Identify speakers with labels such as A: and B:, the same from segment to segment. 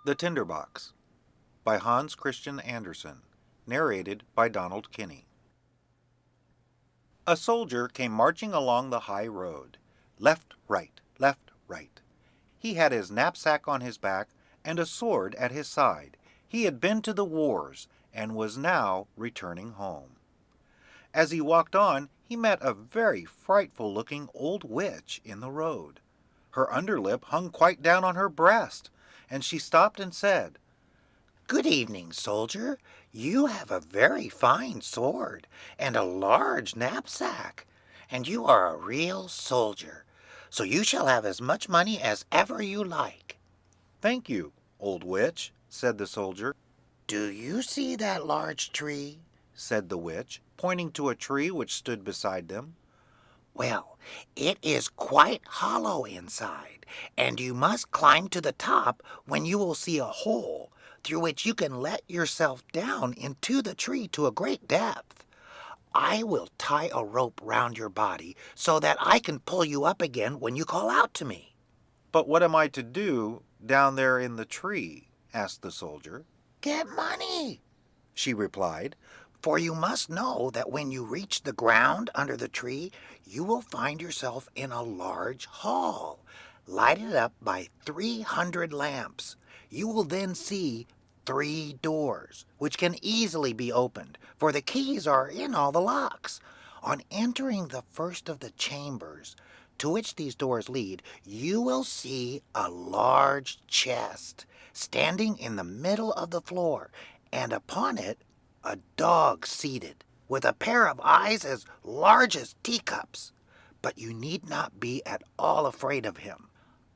A: The Tinderbox by Hans Christian Andersen, narrated by Donald Kinney. A soldier came marching along the high road. Left, right, left, right. He had his knapsack on his back and a sword at his side. He had been to the wars and was now returning home. As he walked on, he met a very frightful-looking old witch in the road. Her underlip hung quite down on her breast, and she stopped and said,
B: "Good evening, soldier. You have a very fine sword and a large knapsack, and you are a real soldier, so you shall have as much money as ever you like."
A: "Thank you, old witch," said the soldier.
B: "Do you see that large tree?"
A: said the witch, pointing to a tree which stood beside them.
B: "Well, it is quite hollow inside, and you must climb to the top when you will see a hole through which you can let yourself down into the tree to a great depth. I will tie a rope round your body so that I can pull you up again when you call out to me."
A: "But what am I to do down there in the tree?" asked the soldier.
B: "Get money," she replied, "for you must know that when you reach the ground under the tree, you will find yourself in a large hall, lighted up by 300 lamps. You will then see 3 doors, which can easily be opened, for the keys are in all the locks. On entering the first of the chambers to which these doors lead, you will see a large chest standing in the middle of the floor, and upon it a dog seated, with a pair of eyes as large as teacups. But you need not be at all afraid of him.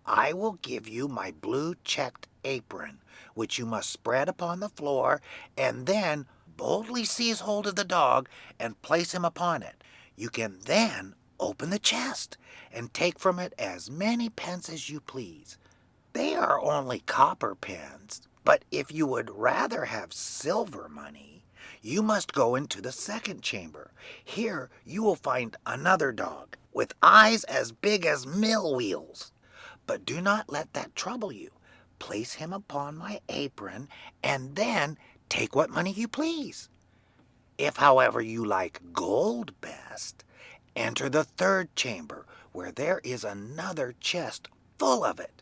B: I will give you my blue checked apron, which you must spread upon the floor, and then boldly seize hold of the dog and place him upon it. You can then open the chest and take from it as many pence as you please. They are only copper pence, but if you would rather have silver money, you must go into the second chamber. Here you will find another dog, with eyes as big as mill wheels. But do not let that trouble you. Place him upon my apron, and then take what money you please. If, however, you like gold best, enter the third chamber, where there is another chest full of it.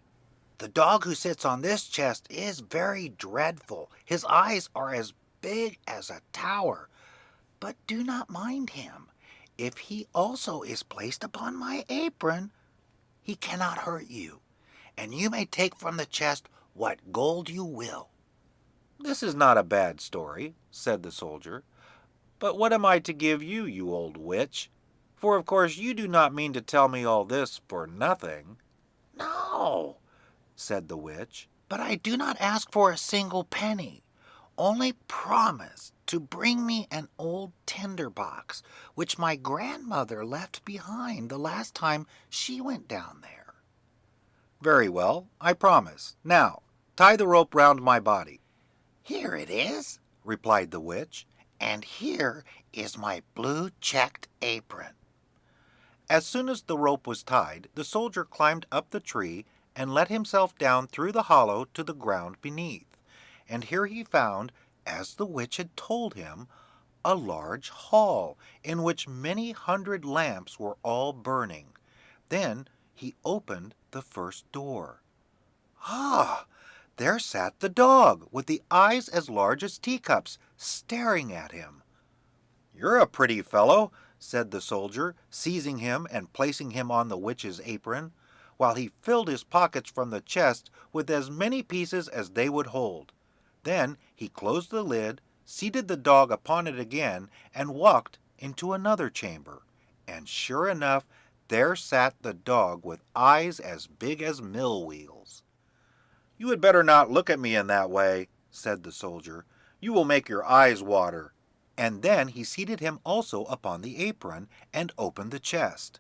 B: The dog who sits on this chest is very dreadful. His eyes are as big as a tower. But do not mind him. If he also is placed upon my apron, he cannot hurt you, and you may take from the chest what gold you will."
A: "This is not a bad story," said the soldier. "But what am I to give you, you old witch? For of course you do not mean to tell me all this for nothing."
B: "No," said the witch, "but I do not ask for a single penny. Only promise to bring me an old tinderbox, which my grandmother left behind the last time she went down there."
A: "Very well, I promise. Now, tie the rope round my body."
B: "Here it is," replied the witch, "and here is my blue checked apron."
A: As soon as the rope was tied, the soldier climbed up the tree and let himself down through the hollow to the ground beneath. And here he found, as the witch had told him, a large hall in which many hundred lamps were all burning. Then he opened the first door. Ah! There sat the dog, with the eyes as large as teacups, staring at him. "You're a pretty fellow," said the soldier, seizing him and placing him on the witch's apron, while he filled his pockets from the chest with as many pieces as they would hold. Then he closed the lid, seated the dog upon it again, and walked into another chamber. And sure enough, there sat the dog with eyes as big as mill wheels. "You had better not look at me in that way," said the soldier. "You will make your eyes water." And then he seated him also upon the apron, and opened the chest.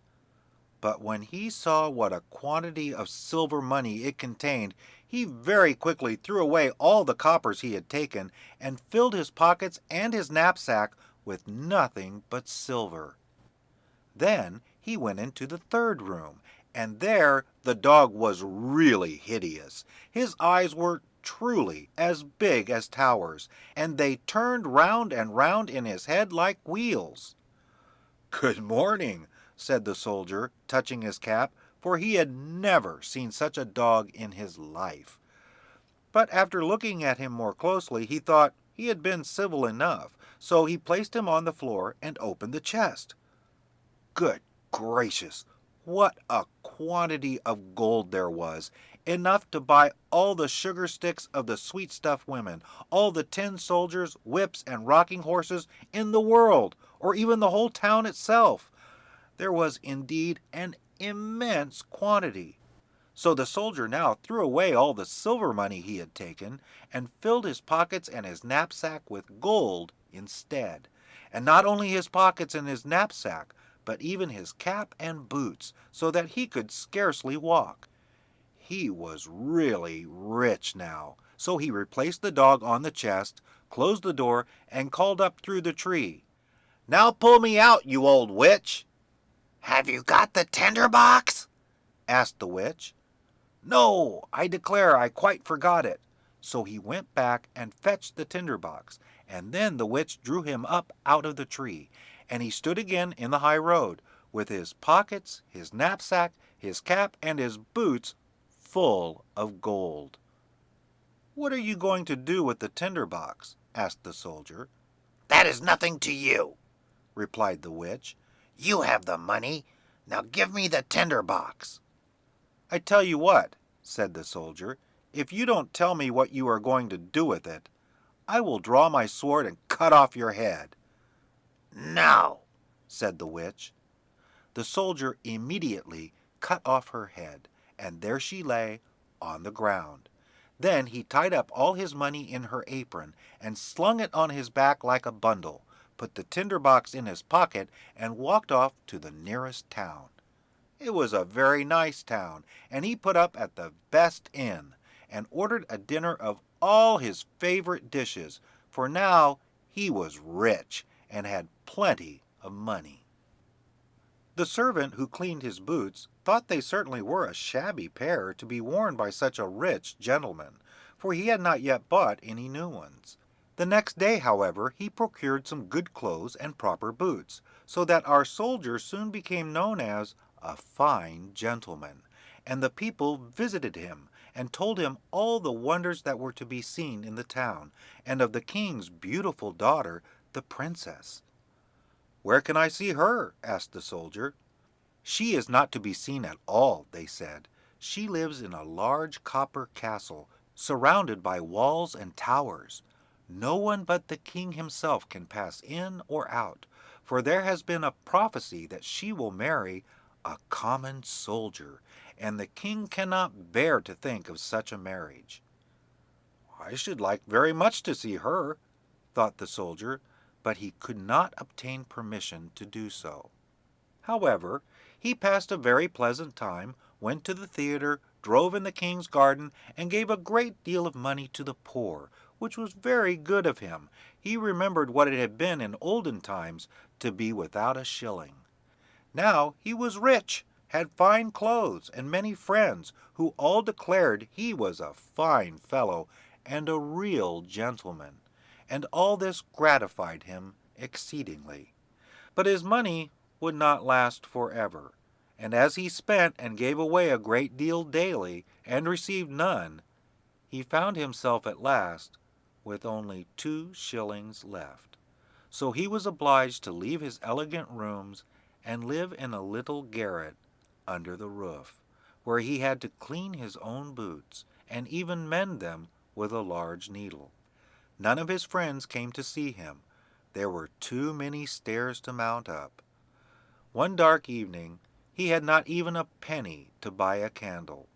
A: But when he saw what a quantity of silver money it contained, he very quickly threw away all the coppers he had taken, and filled his pockets and his knapsack with nothing but silver. Then he went into the third room, and there the dog was really hideous. His eyes were truly as big as towers, and they turned round and round in his head like wheels. "Good morning," said the soldier, touching his cap, for he had never seen such a dog in his life. But after looking at him more closely, he thought he had been civil enough, so he placed him on the floor and opened the chest. Good gracious, what a quantity of gold there was, enough to buy all the sugar sticks of the sweet stuff women, all the tin soldiers, whips, and rocking horses in the world, or even the whole town itself. There was indeed an immense quantity. So the soldier now threw away all the silver money he had taken, and filled his pockets and his knapsack with gold instead. And not only his pockets and his knapsack, but even his cap and boots, so that he could scarcely walk. He was really rich now, so he replaced the dog on the chest, closed the door, and called up through the tree, "Now pull me out, you old witch!"
B: "Have you got the tinderbox?"
A: asked the witch. "No, I declare I quite forgot it." So he went back and fetched the tinderbox, and then the witch drew him up out of the tree, and he stood again in the high road, with his pockets, his knapsack, his cap, and his boots full of gold. "What are you going to do with the tinderbox?" asked the soldier.
B: "That is nothing to you,"
A: replied the witch.
B: "You have the money. Now give me the tinderbox."
A: "I tell you what," said the soldier, "if you don't tell me what you are going to do with it, I will draw my sword and cut off your head."
B: "No,"
A: said the witch. The soldier immediately cut off her head, and there she lay on the ground. Then he tied up all his money in her apron, and slung it on his back like a bundle, put the tinderbox in his pocket, and walked off to the nearest town. It was a very nice town, and he put up at the best inn, and ordered a dinner of all his favorite dishes, for now he was rich, and had plenty of money. The servant who cleaned his boots thought they certainly were a shabby pair to be worn by such a rich gentleman, for he had not yet bought any new ones. The next day, however, he procured some good clothes and proper boots, so that our soldier soon became known as a fine gentleman, and the people visited him and told him all the wonders that were to be seen in the town, and of the king's beautiful daughter, the princess. "Where can I see her?" asked the soldier. "She is not to be seen at all," they said. "She lives in a large copper castle, surrounded by walls and towers. No one but the king himself can pass in or out, for there has been a prophecy that she will marry a common soldier, and the king cannot bear to think of such a marriage." "I should like very much to see her," thought the soldier, but he could not obtain permission to do so. However, he passed a very pleasant time, went to the theater, drove in the king's garden, and gave a great deal of money to the poor, which was very good of him. He remembered what it had been in olden times to be without a shilling. Now he was rich, had fine clothes, and many friends, who all declared he was a fine fellow and a real gentleman, and all this gratified him exceedingly. But his money would not last forever, and as he spent and gave away a great deal daily, and received none, he found himself at last with only 2 shillings left. So he was obliged to leave his elegant rooms and live in a little garret under the roof, where he had to clean his own boots, and even mend them with a large needle. None of his friends came to see him. There were too many stairs to mount up. One dark evening he had not even a penny to buy a candle.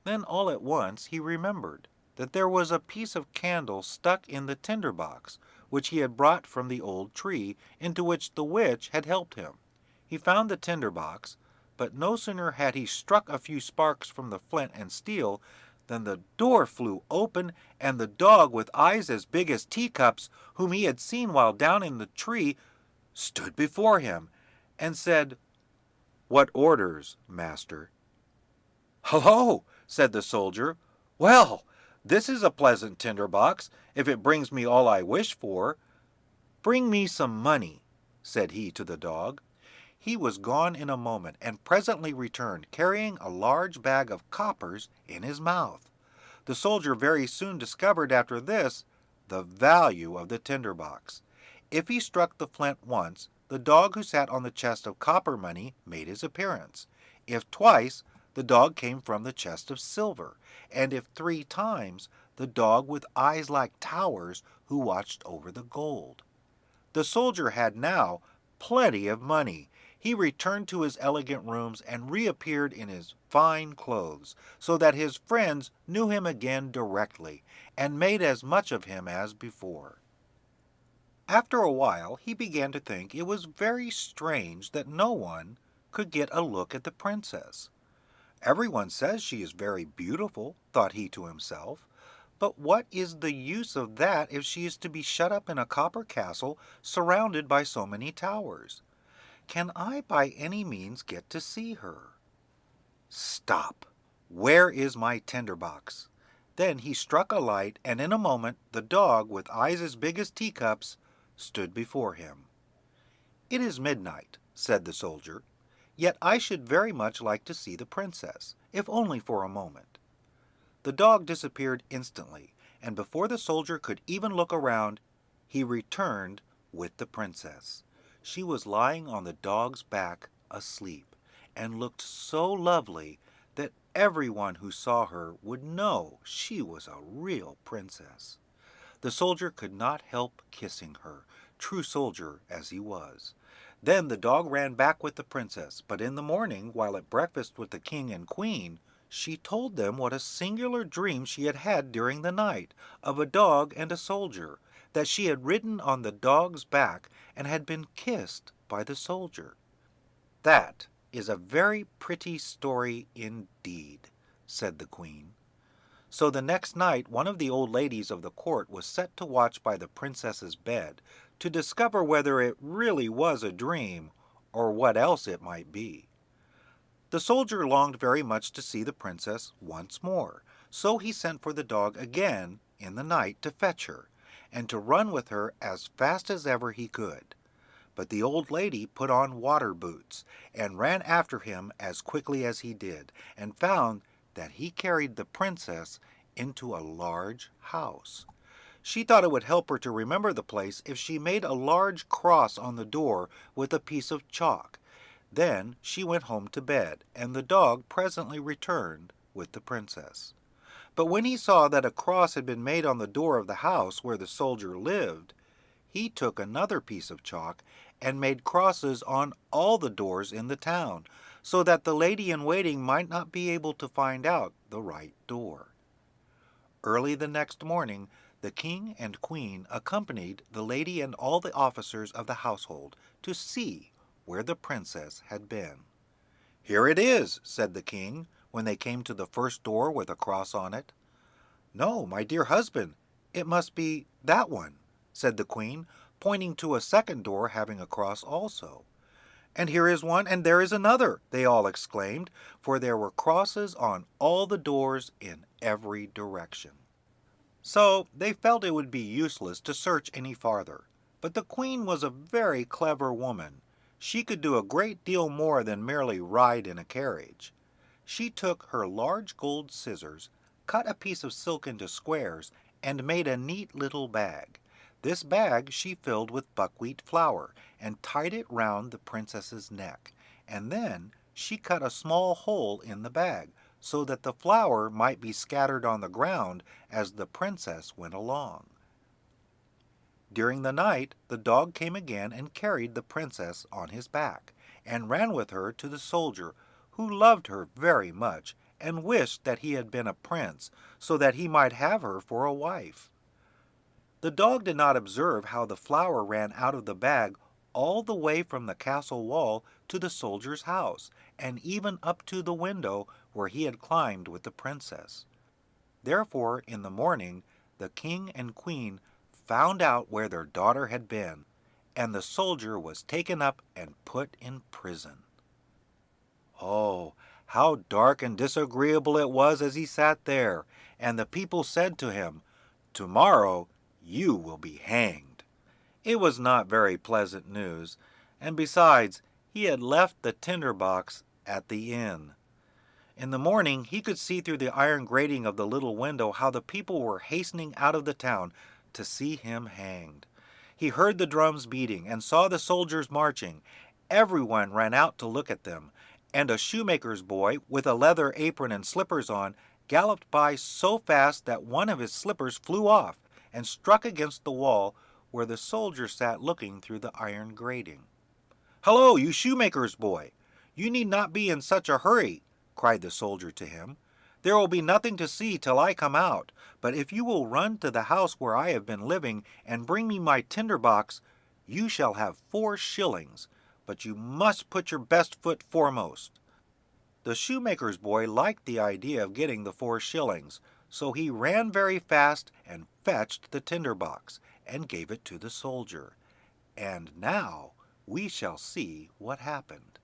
A: Then all at once he remembered that there was a piece of candle stuck in the tinderbox, which he had brought from the old tree into which the witch had helped him. He found the tinderbox, but no sooner had he struck a few sparks from the flint and steel than the door flew open, and the dog with eyes as big as teacups, whom he had seen while down in the tree, stood before him, and said, "What orders, master?" "Hullo!" said the soldier. "Well, "This is a pleasant tinderbox, if it brings me all I wish for. Bring me some money," said he to the dog. He was gone in a moment, and presently returned, carrying a large bag of coppers in his mouth. The soldier very soon discovered after this the value of the tinderbox. If he struck the flint once, the dog who sat on the chest of copper money made his appearance. If twice, the dog came from the chest of silver, and if 3 times, the dog with eyes like towers who watched over the gold. The soldier had now plenty of money. He returned to his elegant rooms and reappeared in his fine clothes, so that his friends knew him again directly, and made as much of him as before. After a while he began to think it was very strange that no one could get a look at the princess. "Everyone says she is very beautiful," thought he to himself, "but what is the use of that if she is to be shut up in a copper castle surrounded by so many towers? Can I by any means get to see her? Stop! Where is my tinderbox?" Then he struck a light, and in a moment the dog, with eyes as big as teacups, stood before him. "It is midnight," said the soldier, "yet I should very much like to see the princess, if only for a moment." The dog disappeared instantly, and before the soldier could even look around, he returned with the princess. She was lying on the dog's back asleep, and looked so lovely that everyone who saw her would know she was a real princess. The soldier could not help kissing her, true soldier as he was. Then the dog ran back with the princess, but in the morning, while at breakfast with the king and queen, she told them what a singular dream she had had during the night, of a dog and a soldier, that she had ridden on the dog's back and had been kissed by the soldier. "That is a very pretty story indeed," said the queen. So the next night one of the old ladies of the court was set to watch by the princess's bed, to discover whether it really was a dream, or what else it might be. The soldier longed very much to see the princess once more, so he sent for the dog again in the night to fetch her, and to run with her as fast as ever he could. But the old lady put on water boots, and ran after him as quickly as he did, and found that he carried the princess into a large house. She thought it would help her to remember the place if she made a large cross on the door with a piece of chalk. Then she went home to bed, and the dog presently returned with the princess. But when he saw that a cross had been made on the door of the house where the soldier lived, he took another piece of chalk and made crosses on all the doors in the town, so that the lady in waiting might not be able to find out the right door. Early the next morning the king and queen accompanied the lady and all the officers of the household to see where the princess had been. "Here it is," said the king, when they came to the first door with a cross on it. "No, my dear husband, it must be that one," said the queen, pointing to a second door having a cross also. "And here is one, and there is another," they all exclaimed, for there were crosses on all the doors in every direction. So they felt it would be useless to search any farther. But the queen was a very clever woman. She could do a great deal more than merely ride in a carriage. She took her large gold scissors, cut a piece of silk into squares, and made a neat little bag. This bag she filled with buckwheat flour, and tied it round the princess's neck, and then she cut a small hole in the bag, so that the flour might be scattered on the ground as the princess went along. During the night the dog came again and carried the princess on his back, and ran with her to the soldier, who loved her very much, and wished that he had been a prince, so that he might have her for a wife. The dog did not observe how the flour ran out of the bag all the way from the castle wall to the soldier's house, and even up to the window where he had climbed with the princess. Therefore, in the morning, the king and queen found out where their daughter had been, and the soldier was taken up and put in prison. Oh, How dark and disagreeable it was as he sat there, and the people said to him, "Tomorrow you will be hanged." It was not very pleasant news, and besides, he had left the tinderbox at the inn. In the morning he could see through the iron grating of the little window how the people were hastening out of the town to see him hanged. He heard the drums beating and saw the soldiers marching. Everyone ran out to look at them, and a shoemaker's boy with a leather apron and slippers on galloped by so fast that one of his slippers flew off and struck against the wall where the soldier sat looking through the iron grating. "Hello, you shoemaker's boy! You need not be in such a hurry," cried the soldier to him. "There will be nothing to see till I come out, but if you will run to the house where I have been living and bring me my tinder box, you shall have 4 shillings, but you must put your best foot foremost." The shoemaker's boy liked the idea of getting the 4 shillings, so he ran very fast and fetched the tinder box and gave it to the soldier. And now we shall see what happened.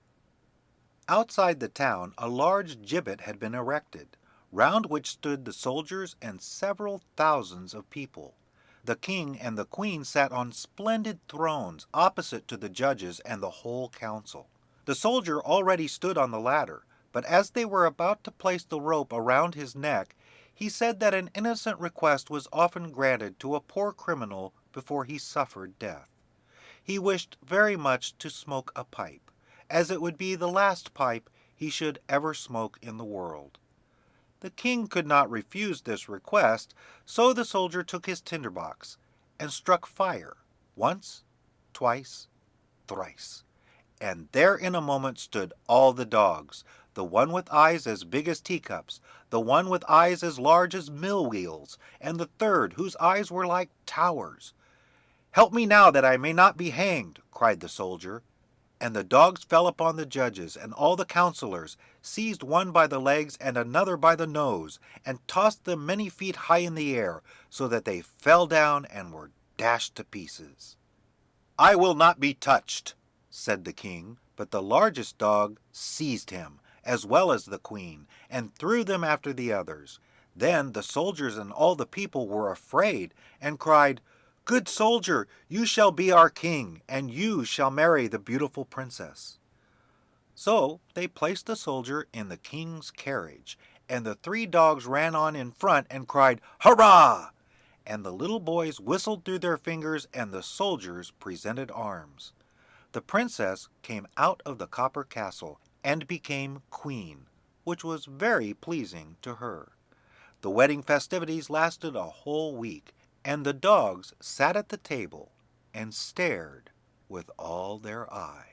A: Outside the town a large gibbet had been erected, round which stood the soldiers and several thousands of people. The king and the queen sat on splendid thrones opposite to the judges and the whole council. The soldier already stood on the ladder, but as they were about to place the rope around his neck, he said that an innocent request was often granted to a poor criminal before he suffered death. He wished very much to smoke a pipe, as it would be the last pipe he should ever smoke in the world. The king could not refuse this request, so the soldier took his tinderbox and struck fire once, twice, thrice, and there in a moment stood all the dogs, the one with eyes as big as teacups, the one with eyes as large as mill wheels, and the third whose eyes were like towers. "Help me now that I may not be hanged," cried the soldier. And the dogs fell upon the judges and all the councillors, seized one by the legs and another by the nose, and tossed them many feet high in the air, so that they fell down and were dashed to pieces. "I will not be touched," said the king, but the largest dog seized him, as well as the queen, and threw them after the others. Then the soldiers and all the people were afraid, and cried, "Good soldier, you shall be our king, and you shall marry the beautiful princess." So they placed the soldier in the king's carriage, and the 3 dogs ran on in front and cried, "Hurrah!" And the little boys whistled through their fingers, and the soldiers presented arms. The princess came out of the copper castle and became queen, which was very pleasing to her. The wedding festivities lasted a whole week, and the dogs sat at the table and stared with all their eyes.